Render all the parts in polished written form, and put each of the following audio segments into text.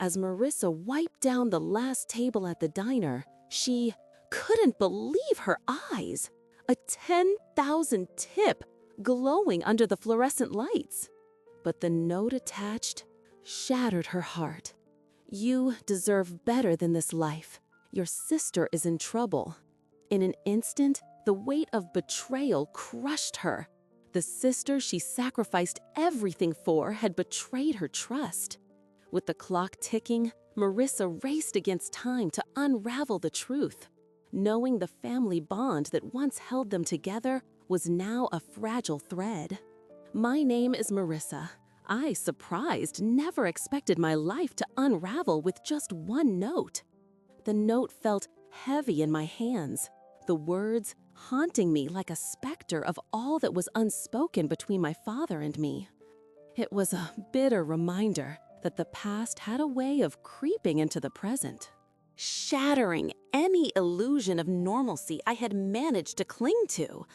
As Marissa wiped down the last table at the diner, she couldn't believe her eyes. A 10,000 tip glowing under the fluorescent lights. But the note attached shattered her heart. You deserve better than this life. Your sister is in trouble. In an instant, the weight of betrayal crushed her. The sister she sacrificed everything for had betrayed her trust. With the clock ticking, Marissa raced against time to unravel the truth. Knowing the family bond that once held them together was now a fragile thread. My name is Marissa. I, surprised, never expected my life to unravel with just one note. The note felt heavy in my hands, the words haunting me like a specter of all that was unspoken between my father and me. It was a bitter reminder that the past had a way of creeping into the present, shattering any illusion of normalcy I had managed to cling to.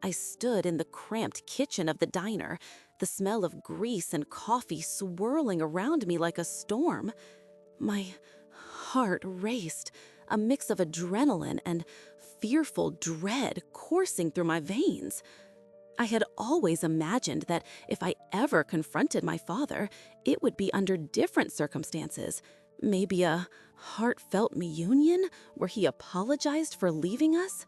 I stood in the cramped kitchen of the diner, the smell of grease and coffee swirling around me like a storm. My heart raced, a mix of adrenaline and fearful dread coursing through my veins. I had always imagined that if I ever confronted my father, it would be under different circumstances. Maybe a heartfelt reunion where he apologized for leaving us.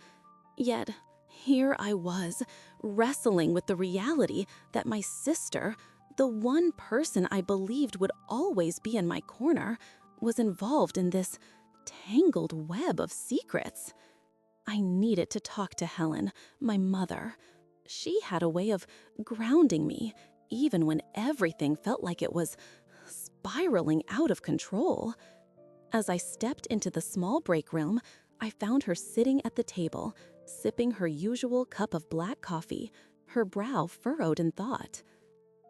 Yet, here I was, wrestling with the reality that my sister, the one person I believed would always be in my corner, was involved in this tangled web of secrets. I needed to talk to Helen, my mother. She had a way of grounding me, even when everything felt like it was spiraling out of control. As I stepped into the small break room, I found her sitting at the table, sipping her usual cup of black coffee, her brow furrowed in thought.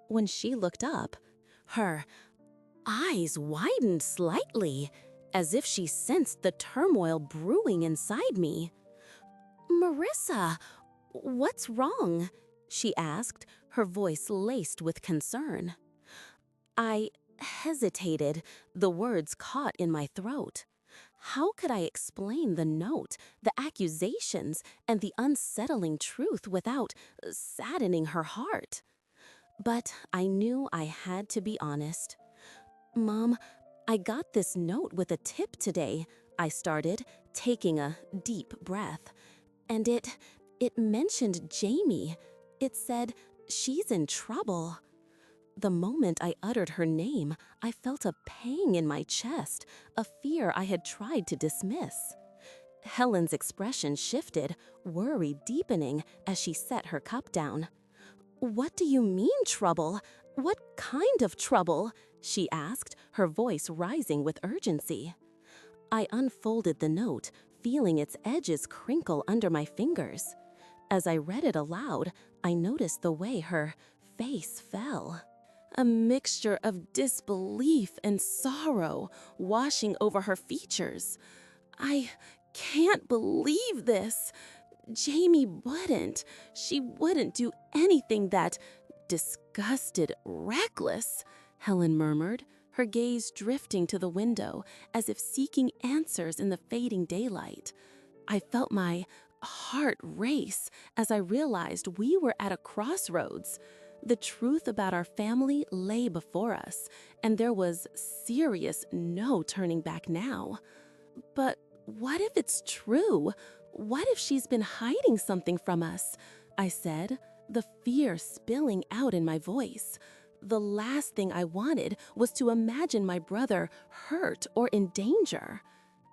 When she looked up, her eyes widened slightly, as if she sensed the turmoil brewing inside me. "Marissa, what's wrong?" she asked, her voice laced with concern. I hesitated, the words caught in my throat. How could I explain the note, the accusations, and the unsettling truth without saddening her heart? But I knew I had to be honest. "Mom, I got this note with a tip today," I started, taking a deep breath. "And it mentioned Jamie. It said she's in trouble." The moment I uttered her name, I felt a pang in my chest, a fear I had tried to dismiss. Helen's expression shifted, worry deepening as she set her cup down. "What do you mean, trouble? What kind of trouble?" she asked, her voice rising with urgency. I unfolded the note, feeling its edges crinkle under my fingers. As I read it aloud, I noticed the way her face fell. A mixture of disbelief and sorrow washing over her features. "I can't believe this. Jamie wouldn't. She wouldn't do anything that disgusted, reckless," Helen murmured, her gaze drifting to the window as if seeking answers in the fading daylight. I felt my heart race as I realized we were at a crossroads. The truth about our family lay before us, and there was serious no turning back now. But what if it's true? What if she's been hiding something from us? I said, the fear spilling out in my voice. The last thing I wanted was to imagine my brother hurt or in danger.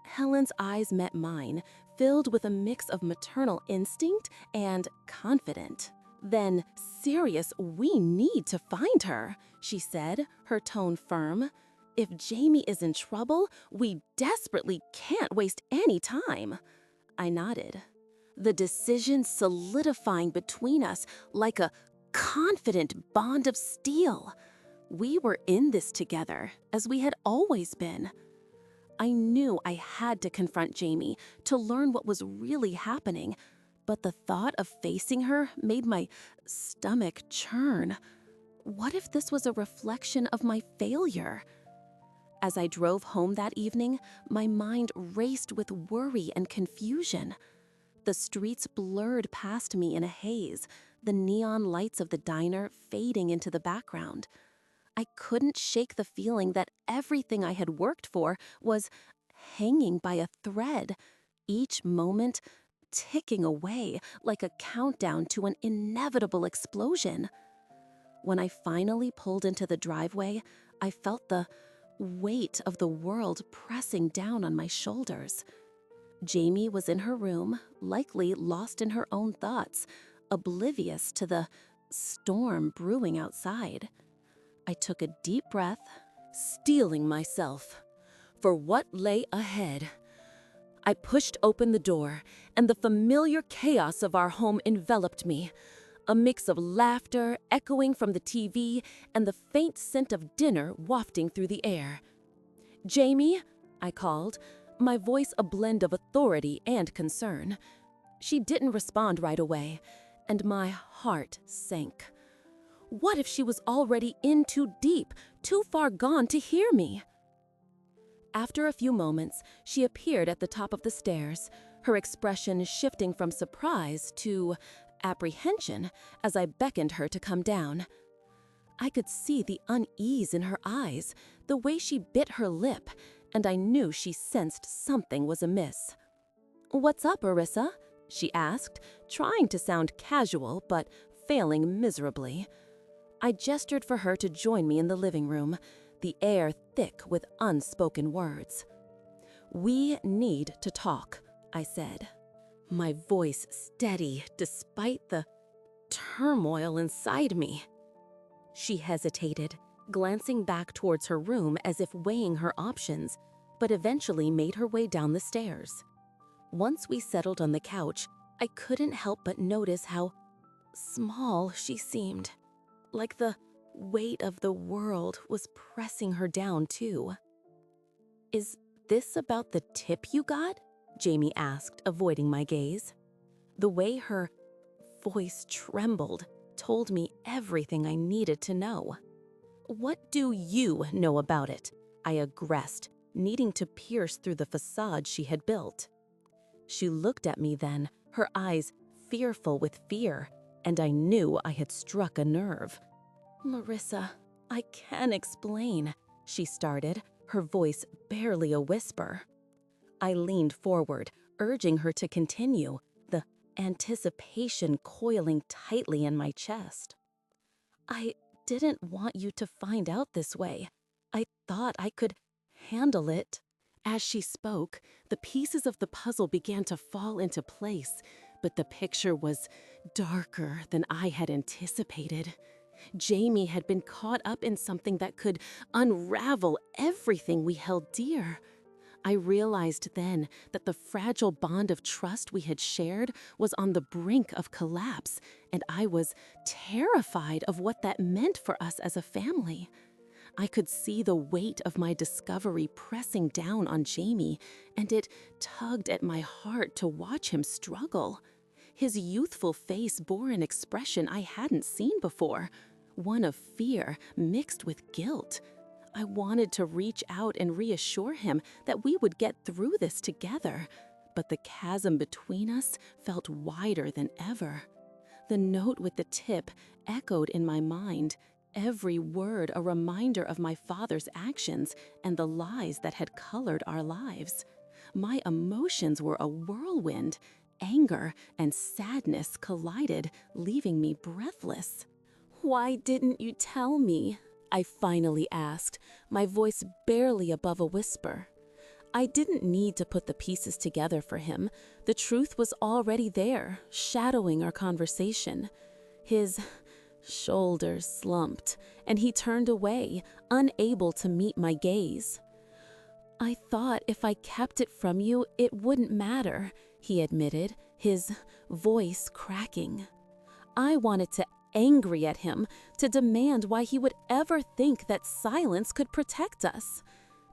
Helen's eyes met mine, filled with a mix of maternal instinct and confident. "Then, serious, we need to find her," she said, her tone firm. "If Jamie is in trouble, we desperately can't waste any time." I nodded, the decision solidifying between us like a confident bond of steel. We were in this together, as we had always been. I knew I had to confront Jamie to learn what was really happening, but the thought of facing her made my stomach churn. What if this was a reflection of my failure? As I drove home that evening, my mind raced with worry and confusion. The streets blurred past me in a haze, the neon lights of the diner fading into the background. I couldn't shake the feeling that everything I had worked for was hanging by a thread, each moment ticking away like a countdown to an inevitable explosion. When I finally pulled into the driveway, I felt the weight of the world pressing down on my shoulders. Jamie was in her room, likely lost in her own thoughts, oblivious to the storm brewing outside. I took a deep breath, steeling myself for what lay ahead. I pushed open the door, and the familiar chaos of our home enveloped me. A mix of laughter echoing from the TV and the faint scent of dinner wafting through the air. "Jamie," I called, my voice a blend of authority and concern. She didn't respond right away, and my heart sank. What if she was already in too deep, too far gone to hear me? After a few moments, she appeared at the top of the stairs, her expression shifting from surprise to apprehension as I beckoned her to come down. I could see the unease in her eyes, the way she bit her lip, and I knew she sensed something was amiss. "What's up, Arissa?" she asked, trying to sound casual but failing miserably. I gestured for her to join me in the living room, the air thick with unspoken words. "We need to talk," I said, my voice steady despite the turmoil inside me. She hesitated, glancing back towards her room as if weighing her options, but eventually made her way down the stairs. Once we settled on the couch, I couldn't help but notice how small she seemed, like the weight of the world was pressing her down too. "Is this about the tip you got?" Jamie asked, avoiding my gaze. The way her voice trembled told me everything I needed to know. "What do you know about it?" I aggressed, needing to pierce through the facade she had built. She looked at me then, her eyes fearful with fear, and I knew I had struck a nerve. "Larissa, I can explain," she started, her voice barely a whisper. I leaned forward, urging her to continue, the anticipation coiling tightly in my chest. "I didn't want you to find out this way. I thought I could handle it." As she spoke, the pieces of the puzzle began to fall into place, but the picture was darker than I had anticipated. Jamie had been caught up in something that could unravel everything we held dear. I realized then that the fragile bond of trust we had shared was on the brink of collapse, and I was terrified of what that meant for us as a family. I could see the weight of my discovery pressing down on Jamie, and it tugged at my heart to watch him struggle. His youthful face bore an expression I hadn't seen before, one of fear mixed with guilt. I wanted to reach out and reassure him that we would get through this together, but the chasm between us felt wider than ever. The note with the tip echoed in my mind, every word a reminder of my father's actions and the lies that had colored our lives. My emotions were a whirlwind. Anger and sadness collided, leaving me breathless. "Why didn't you tell me?" I finally asked, my voice barely above a whisper. I didn't need to put the pieces together for him. The truth was already there, shadowing our conversation. His shoulders slumped, and he turned away, unable to meet my gaze. "I thought if I kept it from you, it wouldn't matter," he admitted, his voice cracking. I wanted to angry at him, to demand why he would ever think that silence could protect us.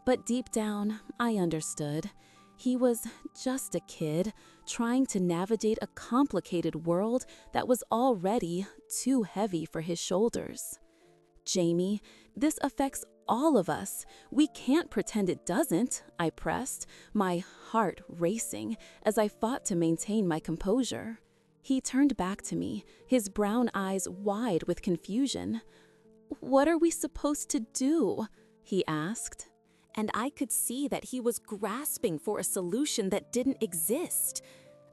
But deep down, I understood. He was just a kid, trying to navigate a complicated world that was already too heavy for his shoulders. "Jamie, this affects all of us. We can't pretend it doesn't, I pressed, my heart racing as I fought to maintain my composure. He turned back to me, his brown eyes wide with confusion. "What are we supposed to do?" he asked. And I could see that he was grasping for a solution that didn't exist.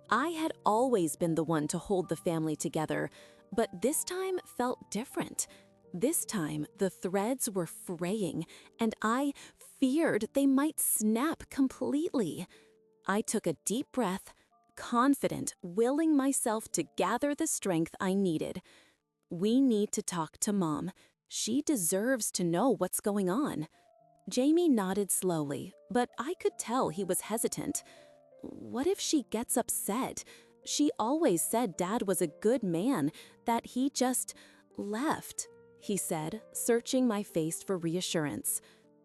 I had always been the one to hold the family together, but this time felt different. This time, the threads were fraying, and I feared they might snap completely. I took a deep breath, confident, willing myself to gather the strength I needed. "We need to talk to Mom. She deserves to know what's going on." Jamie nodded slowly, but I could tell he was hesitant. What if she gets upset? She always said Dad was a good man, that he just left, he said, searching my face for reassurance.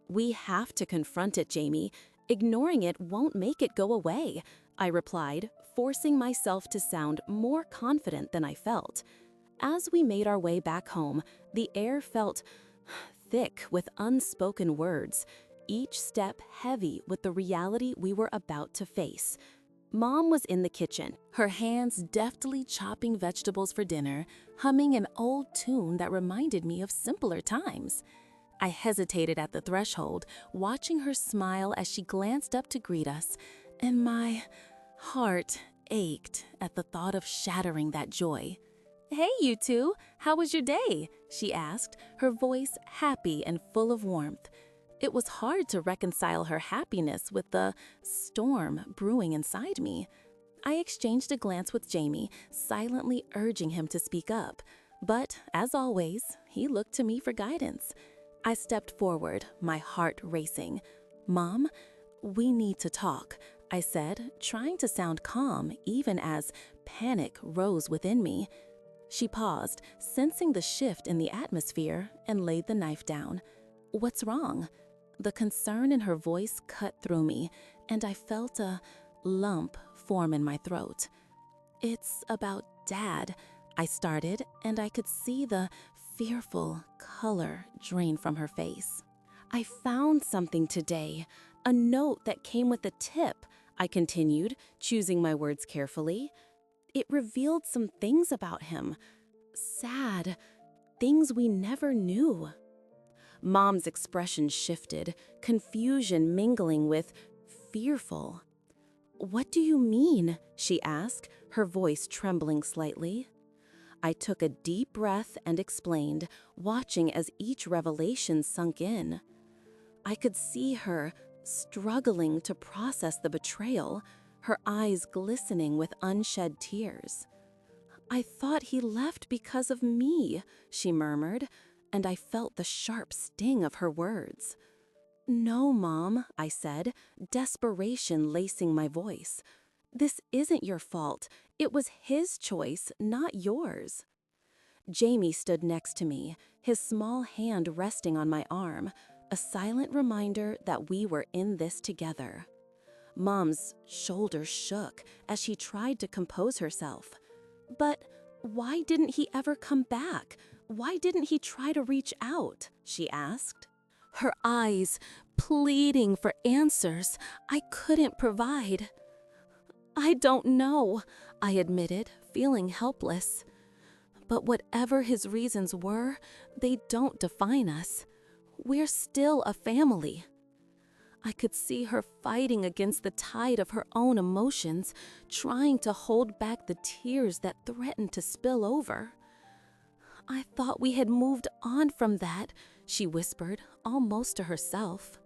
"We have to confront it, Jamie. Ignoring it won't make it go away," I replied, forcing myself to sound more confident than I felt. As we made our way back home, the air felt thick with unspoken words, each step heavy with the reality we were about to face. Mom was in the kitchen, her hands deftly chopping vegetables for dinner, humming an old tune that reminded me of simpler times. I hesitated at the threshold, watching her smile as she glanced up to greet us, and my heart ached at the thought of shattering that joy. "Hey, you two, how was your day?" she asked, her voice happy and full of warmth. It was hard to reconcile her happiness with the storm brewing inside me. I exchanged a glance with Jamie, silently urging him to speak up. But, as always, he looked to me for guidance. I stepped forward, my heart racing. "Mom, we need to talk," I said, trying to sound calm even as panic rose within me. She paused, sensing the shift in the atmosphere, and laid the knife down. "What's wrong?" The concern in her voice cut through me, and I felt a lump form in my throat. "It's about Dad," I started, and I could see the fearful color drain from her face. "I found something today, a note that came with a tip," I continued, choosing my words carefully. "It revealed some things about him. Sad. Things we never knew." Mom's expression shifted, confusion mingling with fearful. "What do you mean?" she asked, her voice trembling slightly. I took a deep breath and explained, watching as each revelation sunk in. I could see her struggling to process the betrayal, her eyes glistening with unshed tears. "I thought he left because of me," she murmured, and I felt the sharp sting of her words. "No, Mom," I said, desperation lacing my voice. "This isn't your fault. It was his choice, not yours." Jamie stood next to me, his small hand resting on my arm, a silent reminder that we were in this together. Mom's shoulders shook as she tried to compose herself. "But why didn't he ever come back? Why didn't he try to reach out?" she asked. Her eyes pleading for answers I couldn't provide. "I don't know," I admitted, feeling helpless. "But whatever his reasons were, they don't define us. We're still a family." I could see her fighting against the tide of her own emotions, trying to hold back the tears that threatened to spill over. "I thought we had moved on from that," she whispered, almost to herself.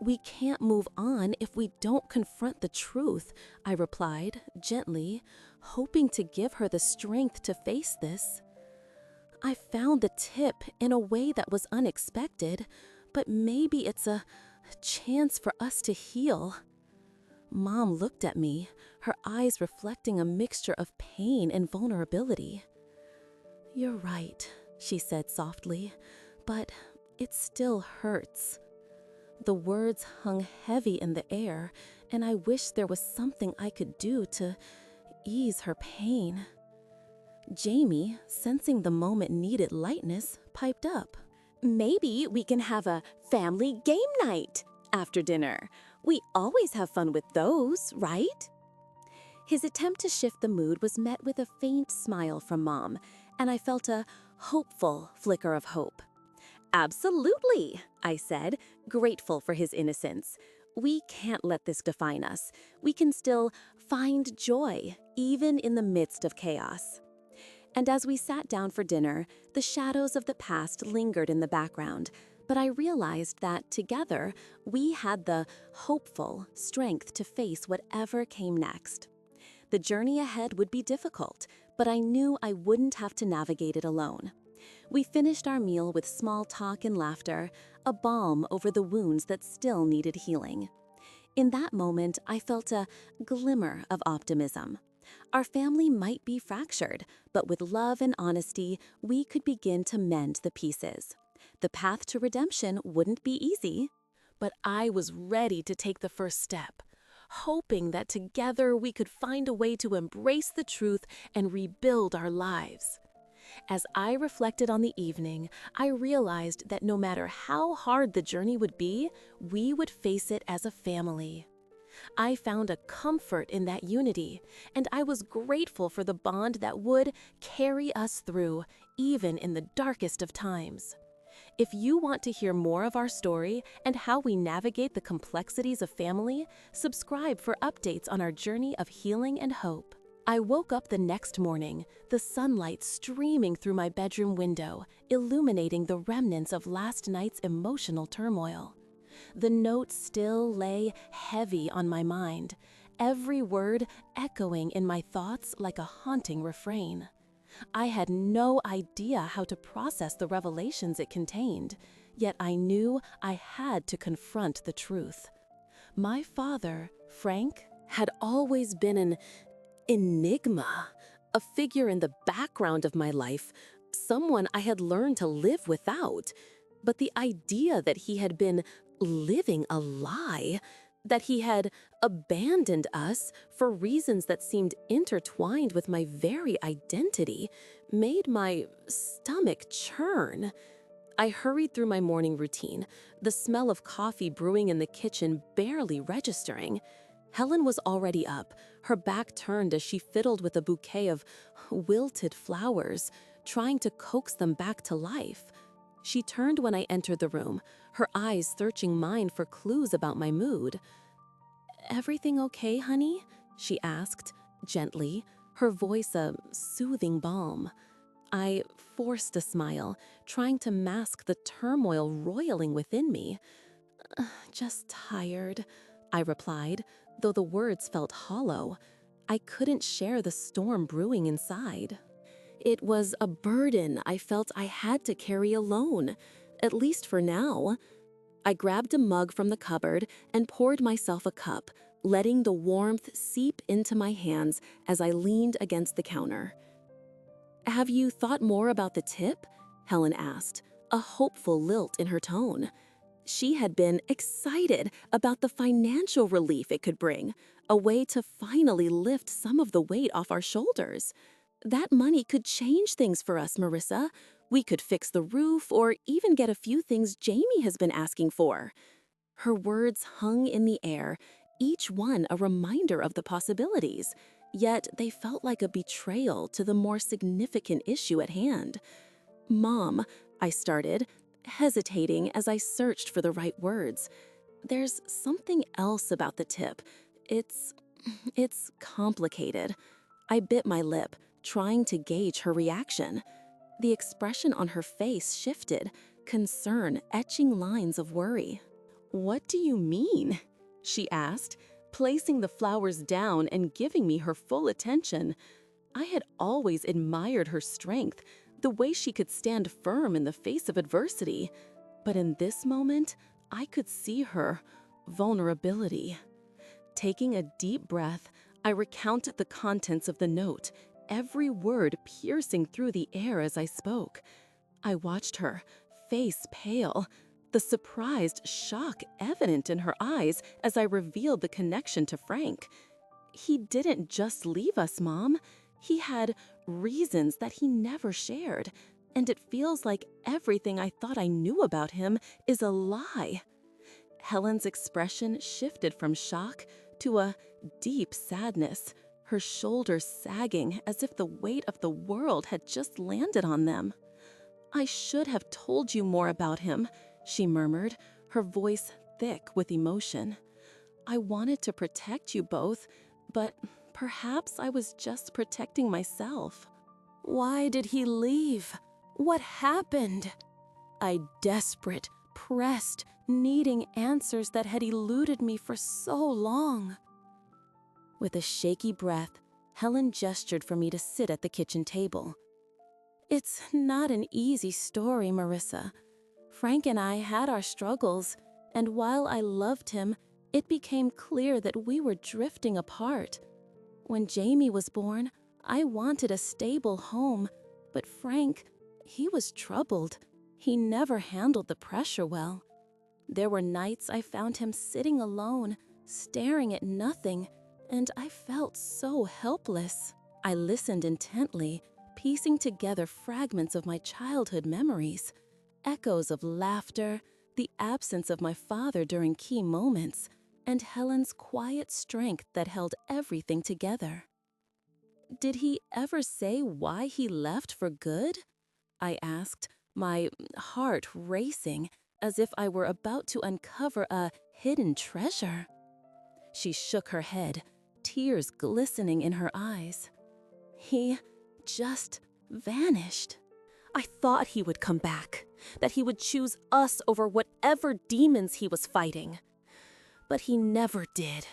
"We can't move on if we don't confront the truth," I replied, gently, hoping to give her the strength to face this. "I found the tip in a way that was unexpected, but maybe it's a chance for us to heal." Mom looked at me, her eyes reflecting a mixture of pain and vulnerability. "You're right," she said softly, "but it still hurts." The words hung heavy in the air, and I wished there was something I could do to ease her pain. Jamie, sensing the moment needed lightness, piped up. Maybe we can have a family game night after dinner. We always have fun with those, right? His attempt to shift the mood was met with a faint smile from Mom, and I felt a hopeful flicker of hope. Absolutely, I said, grateful for his innocence. We can't let this define us. We can still find joy, even in the midst of chaos. And as we sat down for dinner, the shadows of the past lingered in the background, but I realized that together, we had the hopeful strength to face whatever came next. The journey ahead would be difficult, but I knew I wouldn't have to navigate it alone. We finished our meal with small talk and laughter, a balm over the wounds that still needed healing. In that moment, I felt a glimmer of optimism. Our family might be fractured, but with love and honesty, we could begin to mend the pieces. The path to redemption wouldn't be easy, but I was ready to take the first step, hoping that together we could find a way to embrace the truth and rebuild our lives. As I reflected on the evening, I realized that no matter how hard the journey would be, we would face it as a family. I found a comfort in that unity, and I was grateful for the bond that would carry us through, even in the darkest of times. If you want to hear more of our story and how we navigate the complexities of family, subscribe for updates on our journey of healing and hope. I woke up the next morning, the sunlight streaming through my bedroom window, illuminating the remnants of last night's emotional turmoil. The note still lay heavy on my mind, every word echoing in my thoughts like a haunting refrain. I had no idea how to process the revelations it contained, yet I knew I had to confront the truth. My father, Frank, had always been an enigma, a figure in the background of my life, someone I had learned to live without. But the idea that he had been living a lie, that he had abandoned us for reasons that seemed intertwined with my very identity, made my stomach churn. I hurried through my morning routine, the smell of coffee brewing in the kitchen barely registering. Helen was already up, her back turned as she fiddled with a bouquet of wilted flowers, trying to coax them back to life. She turned when I entered the room, her eyes searching mine for clues about my mood. "Everything okay, honey?" she asked, gently, her voice a soothing balm. I forced a smile, trying to mask the turmoil roiling within me. "Just tired," I replied, though the words felt hollow. I couldn't share the storm brewing inside. It was a burden I felt I had to carry alone, at least for now. I grabbed a mug from the cupboard and poured myself a cup, letting the warmth seep into my hands as I leaned against the counter. "Have you thought more about the tip?" Helen asked, a hopeful lilt in her tone. She had been excited about the financial relief it could bring, a way to finally lift some of the weight off our shoulders. That money could change things for us, Marissa. We could fix the roof or even get a few things Jamie has been asking for. Her words hung in the air, each one a reminder of the possibilities, yet they felt like a betrayal to the more significant issue at hand. "Mom," I started, hesitating as I searched for the right words. "There's something else about the tip. It's complicated." I bit my lip, trying to gauge her reaction. The expression on her face shifted, concern etching lines of worry. "What do you mean?" she asked, placing the flowers down and giving me her full attention. I had always admired her strength, the way she could stand firm in the face of adversity. But in this moment, I could see her vulnerability. Taking a deep breath, I recounted the contents of the note, every word piercing through the air as I spoke. I watched her, face pale, the surprised shock evident in her eyes as I revealed the connection to Frank. He didn't just leave us, Mom. He had reasons that he never shared, and it feels like everything I thought I knew about him is a lie. Helen's expression shifted from shock to a deep sadness, her shoulders sagging as if the weight of the world had just landed on them. "I should have told you more about him," she murmured, her voice thick with emotion. "I wanted to protect you both, but perhaps I was just protecting myself." "Why did he leave? What happened?" I desperate, pressed, needing answers that had eluded me for so long. With a shaky breath, Helen gestured for me to sit at the kitchen table. "It's not an easy story, Marissa. Frank and I had our struggles, and while I loved him, it became clear that we were drifting apart. When Jamie was born, I wanted a stable home, but Frank, he was troubled. He never handled the pressure well. There were nights I found him sitting alone, staring at nothing, and I felt so helpless." I listened intently, piecing together fragments of my childhood memories, echoes of laughter, the absence of my father during key moments, and Helen's quiet strength that held everything together. "Did he ever say why he left for good?" I asked, my heart racing, as if I were about to uncover a hidden treasure. She shook her head, tears glistening in her eyes. "He just vanished. I thought he would come back, that he would choose us over whatever demons he was fighting. But he never did.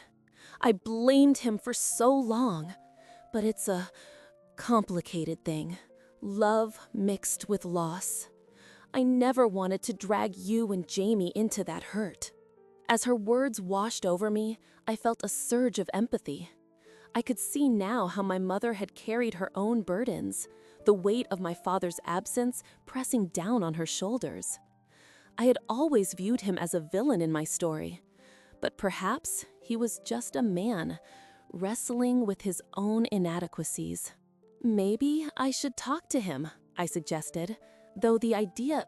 I blamed him for so long, but it's a complicated thing. Love mixed with loss. I never wanted to drag you and Jamie into that hurt." As her words washed over me, I felt a surge of empathy. I could see now how my mother had carried her own burdens, the weight of my father's absence pressing down on her shoulders. I had always viewed him as a villain in my story, but perhaps he was just a man, wrestling with his own inadequacies. "Maybe I should talk to him," I suggested, though the idea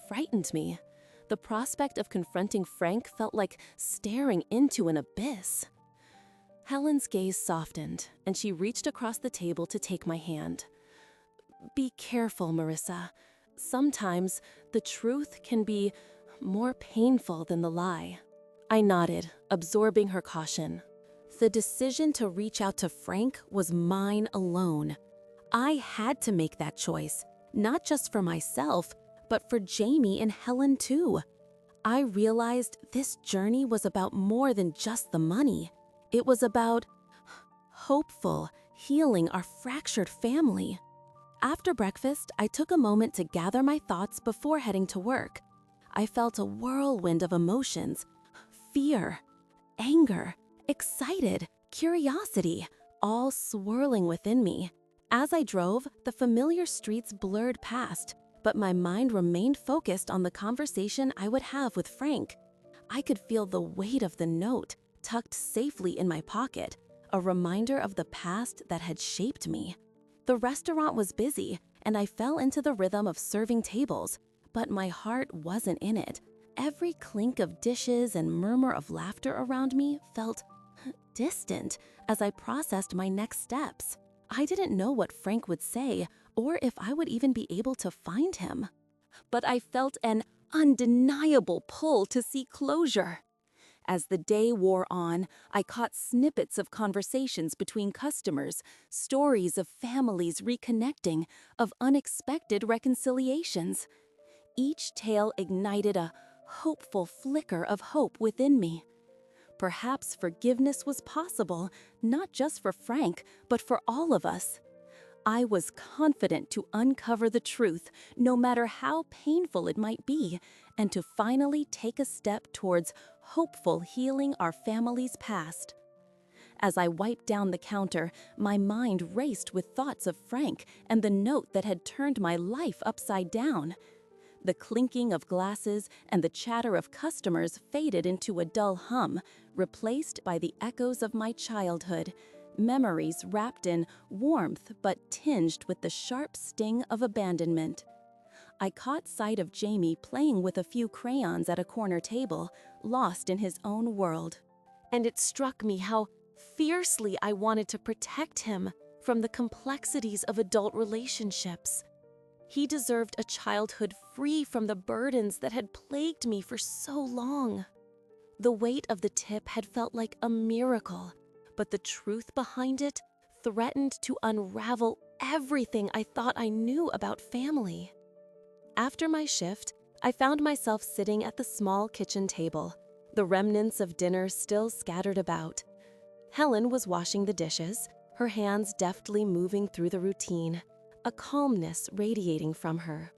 frightened me. The prospect of confronting Frank felt like staring into an abyss. Helen's gaze softened, and she reached across the table to take my hand. "Be careful, Marissa. Sometimes the truth can be more painful than the lie." I nodded, absorbing her caution. The decision to reach out to Frank was mine alone. I had to make that choice, not just for myself, but for Jamie and Helen too. I realized this journey was about more than just the money. It was about hopeful healing our fractured family. After breakfast, I took a moment to gather my thoughts before heading to work. I felt a whirlwind of emotions: fear, anger, excited, curiosity, all swirling within me. As I drove, the familiar streets blurred past, but my mind remained focused on the conversation I would have with Frank. I could feel the weight of the note tucked safely in my pocket, a reminder of the past that had shaped me. The restaurant was busy, and I fell into the rhythm of serving tables, but my heart wasn't in it. Every clink of dishes and murmur of laughter around me felt distant as I processed my next steps. I didn't know what Frank would say, or if I would even be able to find him. But I felt an undeniable pull to seek closure. As the day wore on, I caught snippets of conversations between customers, stories of families reconnecting, of unexpected reconciliations. Each tale ignited a hopeful flicker of hope within me. Perhaps forgiveness was possible, not just for Frank, but for all of us. I was confident to uncover the truth, no matter how painful it might be, and to finally take a step towards hopeful healing our family's past. As I wiped down the counter, my mind raced with thoughts of Frank and the note that had turned my life upside down. The clinking of glasses and the chatter of customers faded into a dull hum, replaced by the echoes of my childhood, memories wrapped in warmth but tinged with the sharp sting of abandonment. I caught sight of Jamie playing with a few crayons at a corner table, lost in his own world. And it struck me how fiercely I wanted to protect him from the complexities of adult relationships. He deserved a childhood free from the burdens that had plagued me for so long. The weight of the tip had felt like a miracle, but the truth behind it threatened to unravel everything I thought I knew about family. After my shift, I found myself sitting at the small kitchen table, the remnants of dinner still scattered about. Helen was washing the dishes, her hands deftly moving through the routine, a calmness radiating from her.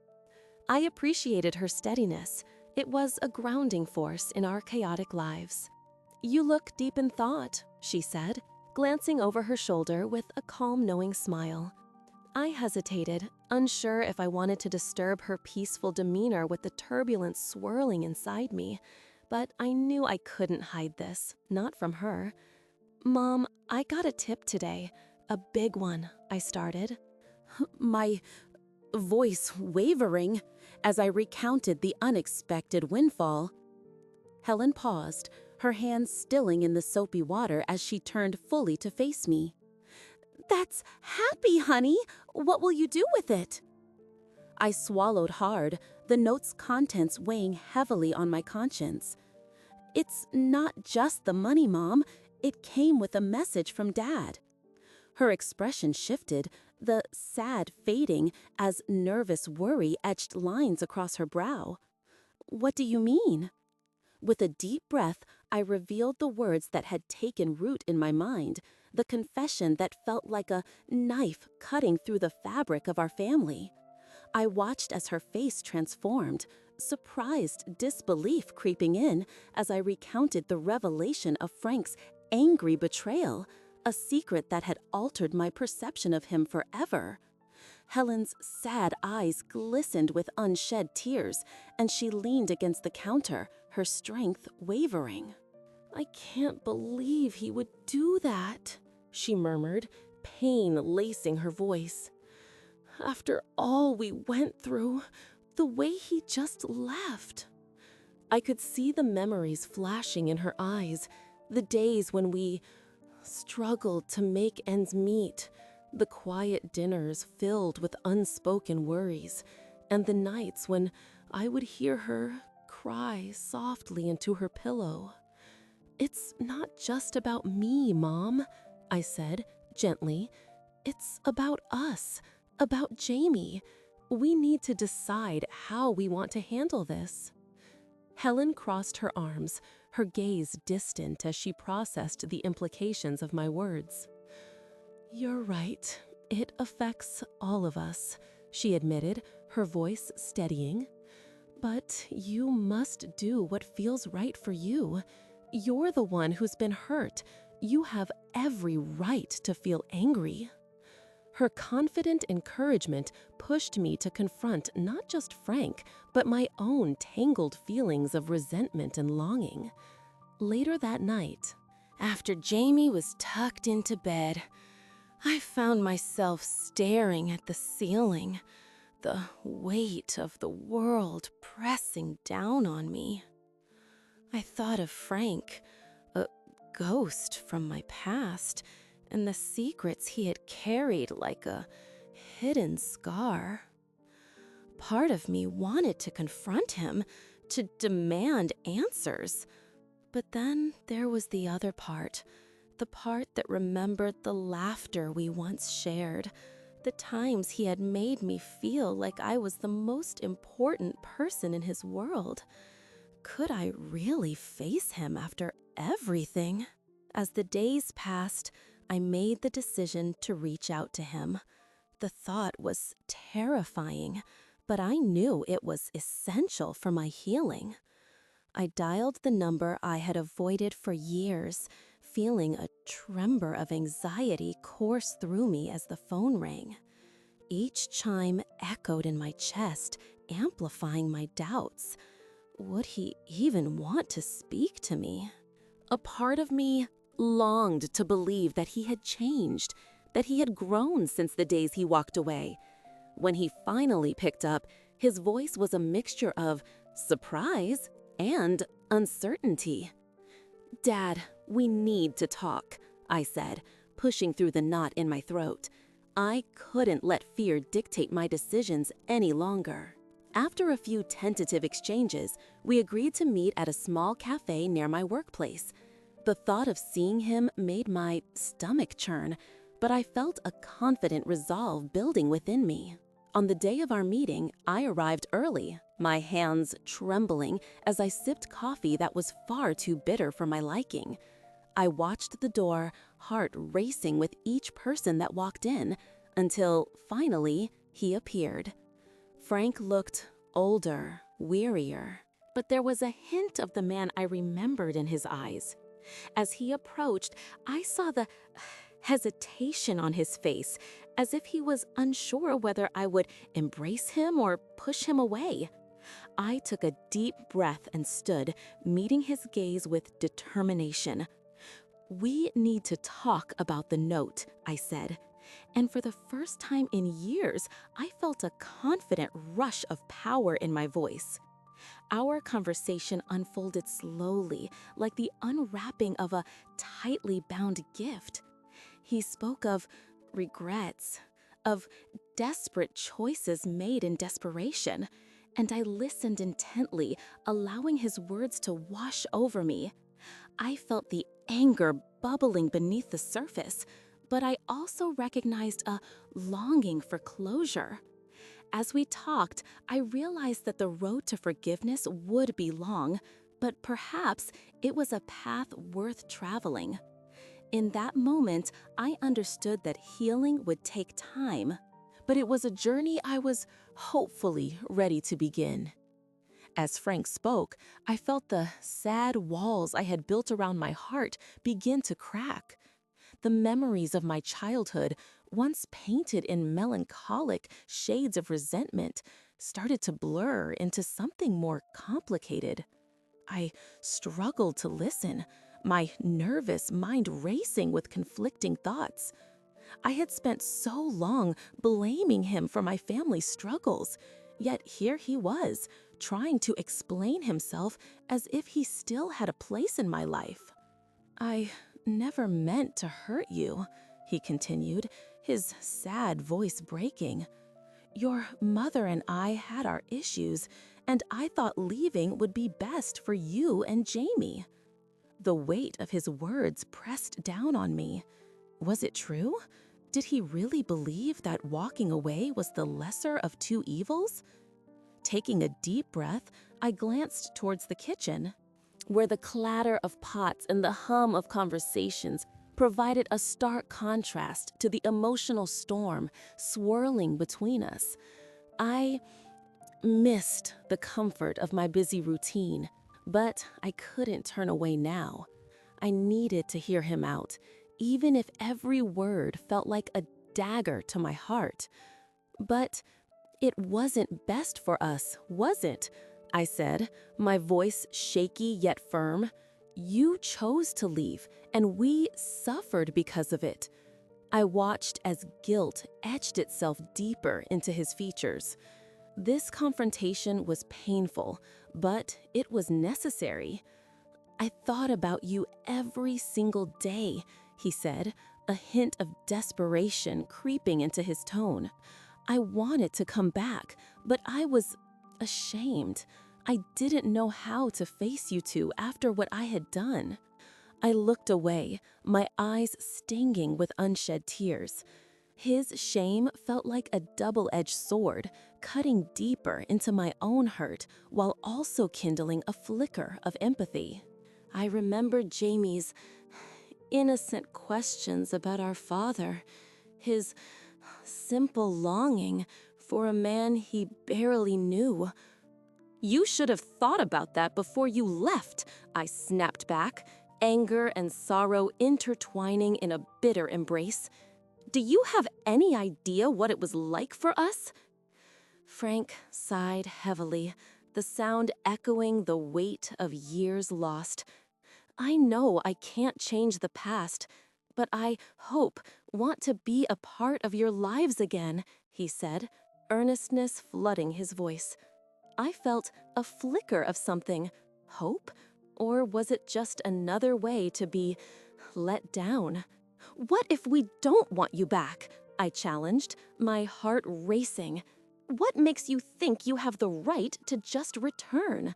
I appreciated her steadiness. It was a grounding force in our chaotic lives. "You look deep in thought," she said, glancing over her shoulder with a calm, knowing smile. I hesitated, unsure if I wanted to disturb her peaceful demeanor with the turbulence swirling inside me, but I knew I couldn't hide this, not from her. "Mom, I got a tip today, a big one," I started. My voice wavering as I recounted the unexpected windfall. Helen paused, her hands stilling in the soapy water as she turned fully to face me. "That's happy, honey. What will you do with it?" I swallowed hard, the note's contents weighing heavily on my conscience. "It's not just the money, Mom. It came with a message from Dad." Her expression shifted, the sad fading as nervous worry etched lines across her brow. "What do you mean?" With a deep breath, I revealed the words that had taken root in my mind, the confession that felt like a knife cutting through the fabric of our family. I watched as her face transformed, surprised disbelief creeping in as I recounted the revelation of Frank's angry betrayal, a secret that had altered my perception of him forever. Helen's sad eyes glistened with unshed tears, and she leaned against the counter, her strength wavering. "I can't believe he would do that," she murmured, pain lacing her voice. "After all we went through, the way he just left." I could see the memories flashing in her eyes, the days when we struggled to make ends meet, the quiet dinners filled with unspoken worries, and the nights when I would hear her cry softly into her pillow. "It's not just about me, Mom," I said, gently. "It's about us, about Jamie. We need to decide how we want to handle this." Helen crossed her arms, her gaze distant as she processed the implications of my words. "You're right. It affects all of us," she admitted, her voice steadying. "But you must do what feels right for you. You're the one who's been hurt. You have every right to feel angry." Her confident encouragement pushed me to confront not just Frank, but my own tangled feelings of resentment and longing. Later that night, after Jamie was tucked into bed, I found myself staring at the ceiling, the weight of the world pressing down on me. I thought of Frank, a ghost from my past, and the secrets he had carried like a hidden scar. Part of me wanted to confront him, to demand answers. But then there was the other part, the part that remembered the laughter we once shared, the times he had made me feel like I was the most important person in his world. Could I really face him after everything? As the days passed, I made the decision to reach out to him. The thought was terrifying, but I knew it was essential for my healing. I dialed the number I had avoided for years, feeling a tremor of anxiety course through me as the phone rang. Each chime echoed in my chest, amplifying my doubts. Would he even want to speak to me? A part of me longed to believe that he had changed, that he had grown since the days he walked away. When he finally picked up, His voice was a mixture of surprise and uncertainty. "Dad, we need to talk," I said, pushing through the knot in my throat. I couldn't let fear dictate my decisions any longer. After a few tentative exchanges, we agreed to meet at a small cafe near my workplace. The thought of seeing him made my stomach churn, but I felt a confident resolve building within me. On the day of our meeting, I arrived early, my hands trembling as I sipped coffee that was far too bitter for my liking. I watched the door, heart racing with each person that walked in, until finally he appeared. Frank looked older, wearier, but there was a hint of the man I remembered in his eyes. As he approached, I saw the hesitation on his face, as if he was unsure whether I would embrace him or push him away. I took a deep breath and stood, meeting his gaze with determination. "We need to talk about the note," I said. And for the first time in years, I felt a confident rush of power in my voice. Our conversation unfolded slowly, like the unwrapping of a tightly bound gift. He spoke of regrets, of desperate choices made in desperation, and I listened intently, allowing his words to wash over me. I felt the anger bubbling beneath the surface, but I also recognized a longing for closure. As we talked, I realized that the road to forgiveness would be long, but perhaps it was a path worth traveling. In that moment, I understood that healing would take time, but it was a journey I was hopefully ready to begin. As Frank spoke, I felt the sad walls I had built around my heart begin to crack. The memories of my childhood, once painted in melancholic shades of resentment, started to blur into something more complicated. I struggled to listen, my nervous mind racing with conflicting thoughts. I had spent so long blaming him for my family's struggles, yet here he was, trying to explain himself as if he still had a place in my life. "I never meant to hurt you," he continued, his sad voice breaking. "Your mother and I had our issues, and I thought leaving would be best for you and Jamie." The weight of his words pressed down on me. Was it true? Did he really believe that walking away was the lesser of two evils? Taking a deep breath, I glanced towards the kitchen, where the clatter of pots and the hum of conversations provided a stark contrast to the emotional storm swirling between us. I missed the comfort of my busy routine, but I couldn't turn away now. I needed to hear him out, even if every word felt like a dagger to my heart. "But it wasn't best for us, was it?" I said, my voice shaky yet firm. "You chose to leave, and we suffered because of it." I watched as guilt etched itself deeper into his features. This confrontation was painful, but it was necessary. "I thought about you every single day," he said, a hint of desperation creeping into his tone. "I wanted to come back, but I was ashamed. I didn't know how to face you two after what I had done." I looked away, my eyes stinging with unshed tears. His shame felt like a double-edged sword, cutting deeper into my own hurt while also kindling a flicker of empathy. I remembered Jamie's innocent questions about our father, his simple longing for a man he barely knew. "You should have thought about that before you left," I snapped back, anger and sorrow intertwining in a bitter embrace. "Do you have any idea what it was like for us?" Frank sighed heavily, the sound echoing the weight of years lost. "I know I can't change the past, but I want to be a part of your lives again," he said. earnestness flooding his voice. I felt a flicker of something. Hope? Or was it just another way to be let down? "What if we don't want you back?" I challenged, my heart racing. "What makes you think you have the right to just return?"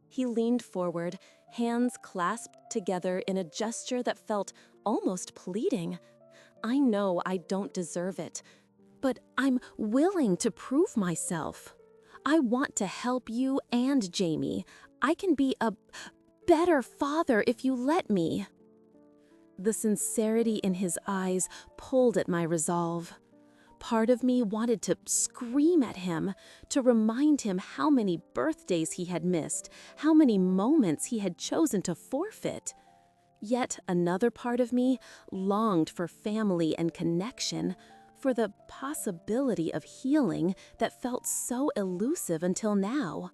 He leaned forward, hands clasped together in a gesture that felt almost pleading. "I know I don't deserve it, but I'm willing to prove myself. I want to help you and Jamie. I can be a better father if you let me." The sincerity in his eyes pulled at my resolve. Part of me wanted to scream at him, to remind him how many birthdays he had missed, how many moments he had chosen to forfeit. Yet another part of me longed for family and connection, for the possibility of healing that felt so elusive until now.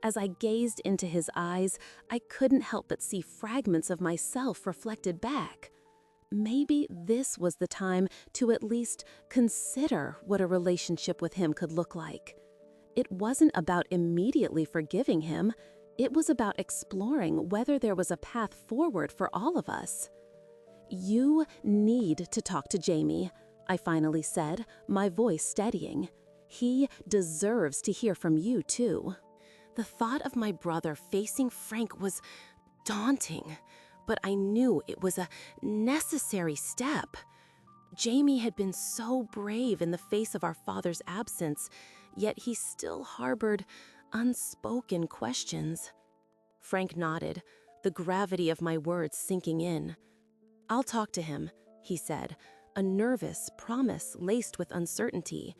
As I gazed into his eyes, I couldn't help but see fragments of myself reflected back. Maybe this was the time to at least consider what a relationship with him could look like. It wasn't about immediately forgiving him. It was about exploring whether there was a path forward for all of us. "You need to talk to Jamie," I finally said, my voice steadying. "He deserves to hear from you, too." The thought of my brother facing Frank was daunting, but I knew it was a necessary step. Jamie had been so brave in the face of our father's absence, yet he still harbored unspoken questions. Frank nodded, the gravity of my words sinking in. "I'll talk to him," he said, a nervous promise laced with uncertainty.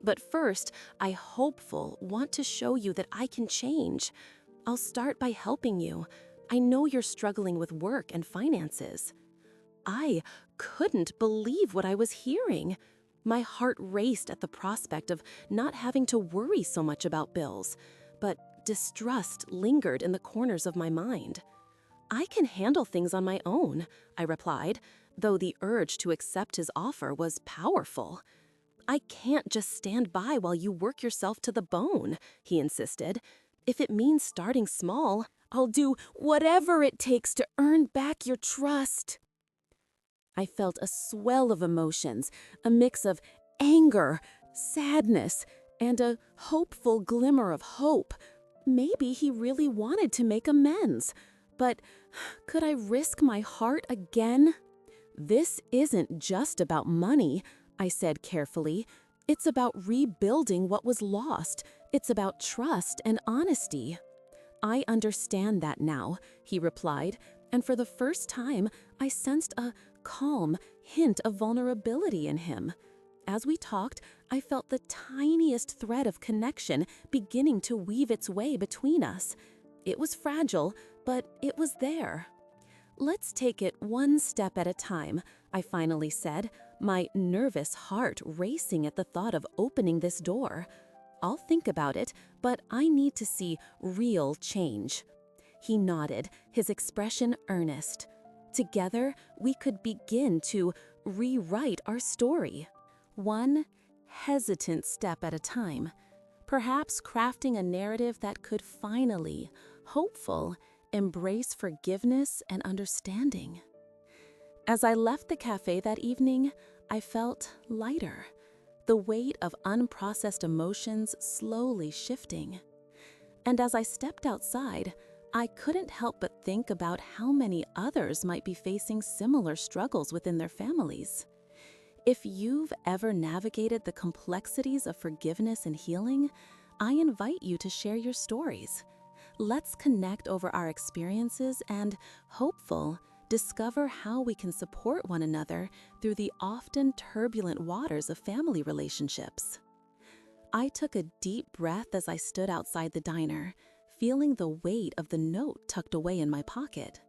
"But first, I hopeful want to show you that I can change. I'll start by helping you. I know you're struggling with work and finances." I couldn't believe what I was hearing. My heart raced at the prospect of not having to worry so much about bills, but distrust lingered in the corners of my mind. "I can handle things on my own," I replied, though the urge to accept his offer was powerful. "I can't just stand by while you work yourself to the bone," he insisted. "If it means starting small, I'll do whatever it takes to earn back your trust." I felt a swell of emotions, a mix of anger, sadness, and a hopeful glimmer of hope. Maybe he really wanted to make amends, but could I risk my heart again? "This isn't just about money," I said carefully. "It's about rebuilding what was lost. It's about trust and honesty." "I understand that now," he replied, and for the first time, I sensed a calm hint of vulnerability in him. As we talked, I felt the tiniest thread of connection beginning to weave its way between us. It was fragile, but it was there. "Let's take it one step at a time," I finally said, my nervous heart racing at the thought of opening this door. "I'll think about it, but I need to see real change." He nodded, his expression earnest. Together, we could begin to rewrite our story, one hesitant step at a time, perhaps crafting a narrative that could finally, hopeful, embrace forgiveness and understanding. As I left the cafe that evening, I felt lighter, the weight of unprocessed emotions slowly shifting. And as I stepped outside, I couldn't help but think about how many others might be facing similar struggles within their families. If you've ever navigated the complexities of forgiveness and healing, I invite you to share your stories. Let's connect over our experiences and, hopeful, discover how we can support one another through the often turbulent waters of family relationships. I took a deep breath as I stood outside the diner, feeling the weight of the note tucked away in my pocket.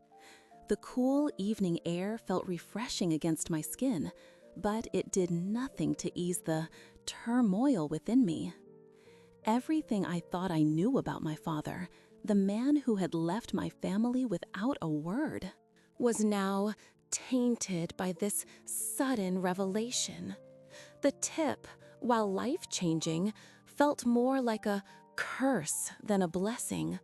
The cool evening air felt refreshing against my skin, but it did nothing to ease the turmoil within me. Everything I thought I knew about my father, the man who had left my family without a word, was now tainted by this sudden revelation. The tip while life-changing, felt more like a curse than a blessing.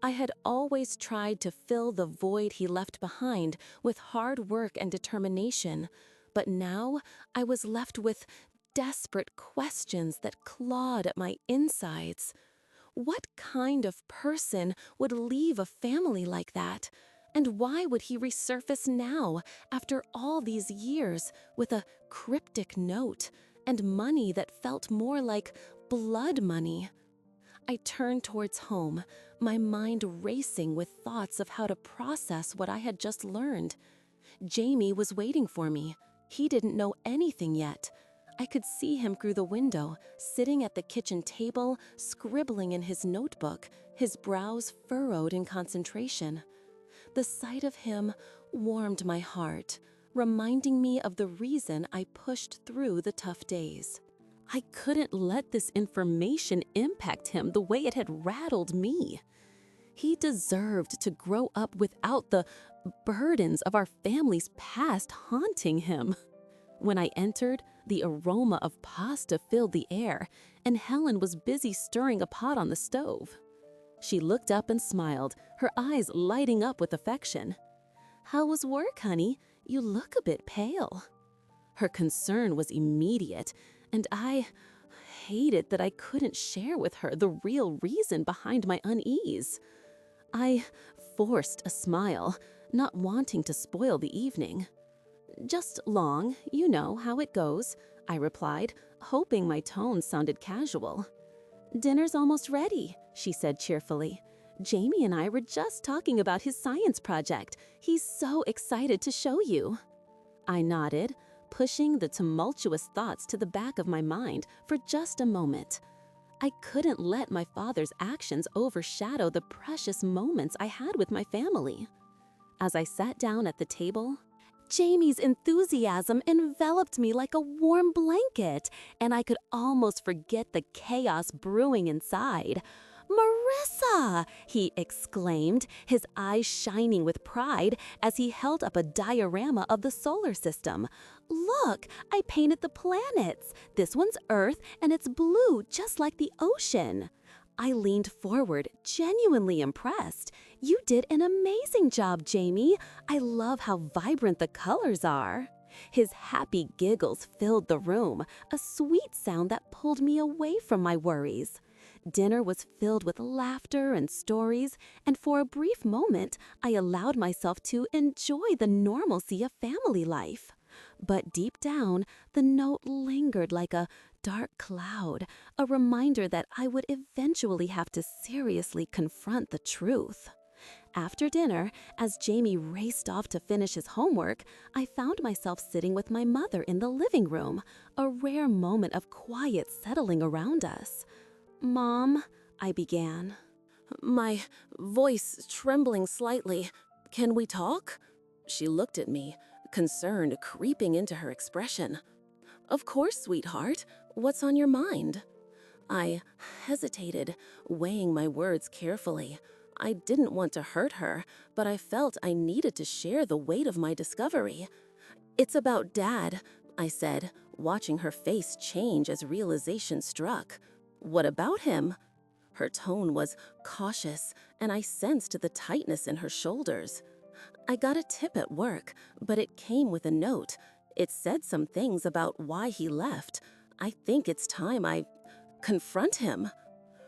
I had always tried to fill the void he left behind with hard work and determination, but now I was left with desperate questions that clawed at my insides. What kind of person would leave a family like that? And why would he resurface now, after all these years, with a cryptic note and money that felt more like blood money? I turned towards home, my mind racing with thoughts of how to process what I had just learned. Jamie was waiting for me. He didn't know anything yet. I could see him through the window, sitting at the kitchen table, scribbling in his notebook, his brows furrowed in concentration. The sight of him warmed my heart, reminding me of the reason I pushed through the tough days. I couldn't let this information impact him the way it had rattled me. He deserved to grow up without the burdens of our family's past haunting him. When I entered, the aroma of pasta filled the air, and Helen was busy stirring a pot on the stove. She looked up and smiled, her eyes lighting up with affection. "How was work, honey? You look a bit pale." Her concern was immediate, and I hated that I couldn't share with her the real reason behind my unease. I forced a smile, not wanting to spoil the evening. "Just long, you know how it goes," I replied, hoping my tone sounded casual. "Dinner's almost ready," she said cheerfully. "Jamie and I were just talking about his science project. He's so excited to show you." I nodded, pushing the tumultuous thoughts to the back of my mind for just a moment. I couldn't let my father's actions overshadow the precious moments I had with my family. As I sat down at the table, Jamie's enthusiasm enveloped me like a warm blanket, and I could almost forget the chaos brewing inside. "Marissa!" he exclaimed, his eyes shining with pride as he held up a diorama of the solar system. "Look, I painted the planets. This one's Earth, and it's blue just like the ocean." I leaned forward, genuinely impressed. "You did an amazing job, Jamie. I love how vibrant the colors are." His happy giggles filled the room, a sweet sound that pulled me away from my worries. Dinner was filled with laughter and stories, and for a brief moment, I allowed myself to enjoy the normalcy of family life. But deep down, the note lingered like a dark cloud, a reminder that I would eventually have to seriously confront the truth. After dinner, as Jamie raced off to finish his homework, I found myself sitting with my mother in the living room, a rare moment of quiet settling around us. "Mom," I began, my voice trembling slightly, "can we talk?" She looked at me, concern creeping into her expression. "Of course, sweetheart. What's on your mind?" I hesitated, weighing my words carefully. I didn't want to hurt her, but I felt I needed to share the weight of my discovery. "It's about Dad," I said, watching her face change as realization struck. "What about him?" Her tone was cautious, and I sensed the tightness in her shoulders. "I got a tip at work, but it came with a note. It said some things about why he left. I think it's time I confront him."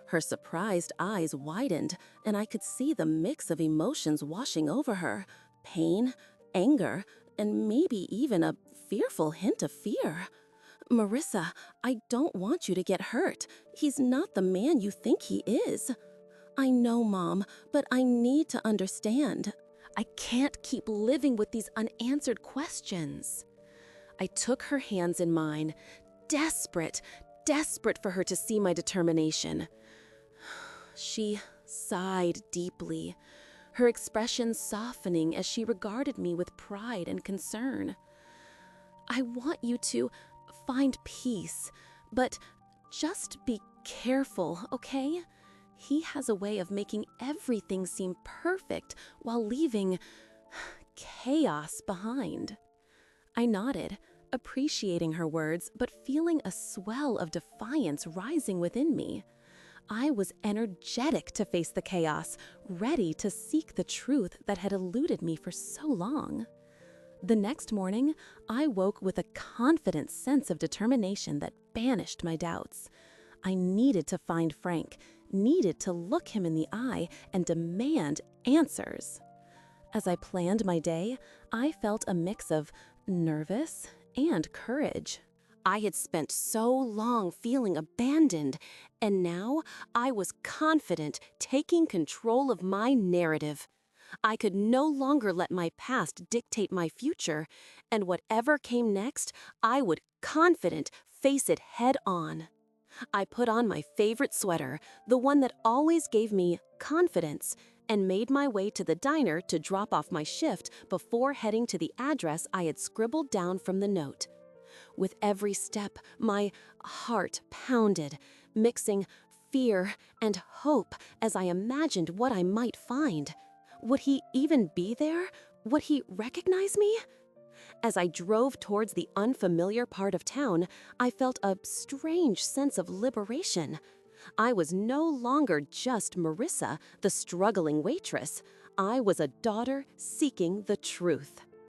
Her surprised eyes widened, and I could see the mix of emotions washing over her: pain, anger, and maybe even a fearful hint of fear. "Marissa, I don't want you to get hurt. He's not the man you think he is." "I know, Mom, but I need to understand. I can't keep living with these unanswered questions." I took her hands in mine, desperate for her to see my determination. She sighed deeply, her expression softening as she regarded me with pride and concern. "I want you to find peace, but just be careful, okay? He has a way of making everything seem perfect while leaving chaos behind." I nodded, appreciating her words but feeling a swell of defiance rising within me. I was energetic to face the chaos, ready to seek the truth that had eluded me for so long. The next morning, I woke with a confident sense of determination that banished my doubts. I needed to find Frank, needed to look him in the eye and demand answers. As I planned my day, I felt a mix of nervous and courage. I had spent so long feeling abandoned, and now I was confident, taking control of my narrative. I could no longer let my past dictate my future, and whatever came next, I would confident face it head on. I put on my favorite sweater, the one that always gave me confidence, and made my way to the diner to drop off my shift before heading to the address I had scribbled down from the note. With every step, my heart pounded, mixing fear and hope as I imagined what I might find. Would he even be there? Would he recognize me? As I drove towards the unfamiliar part of town, I felt a strange sense of liberation. I was no longer just Marissa, the struggling waitress. I was a daughter seeking the truth.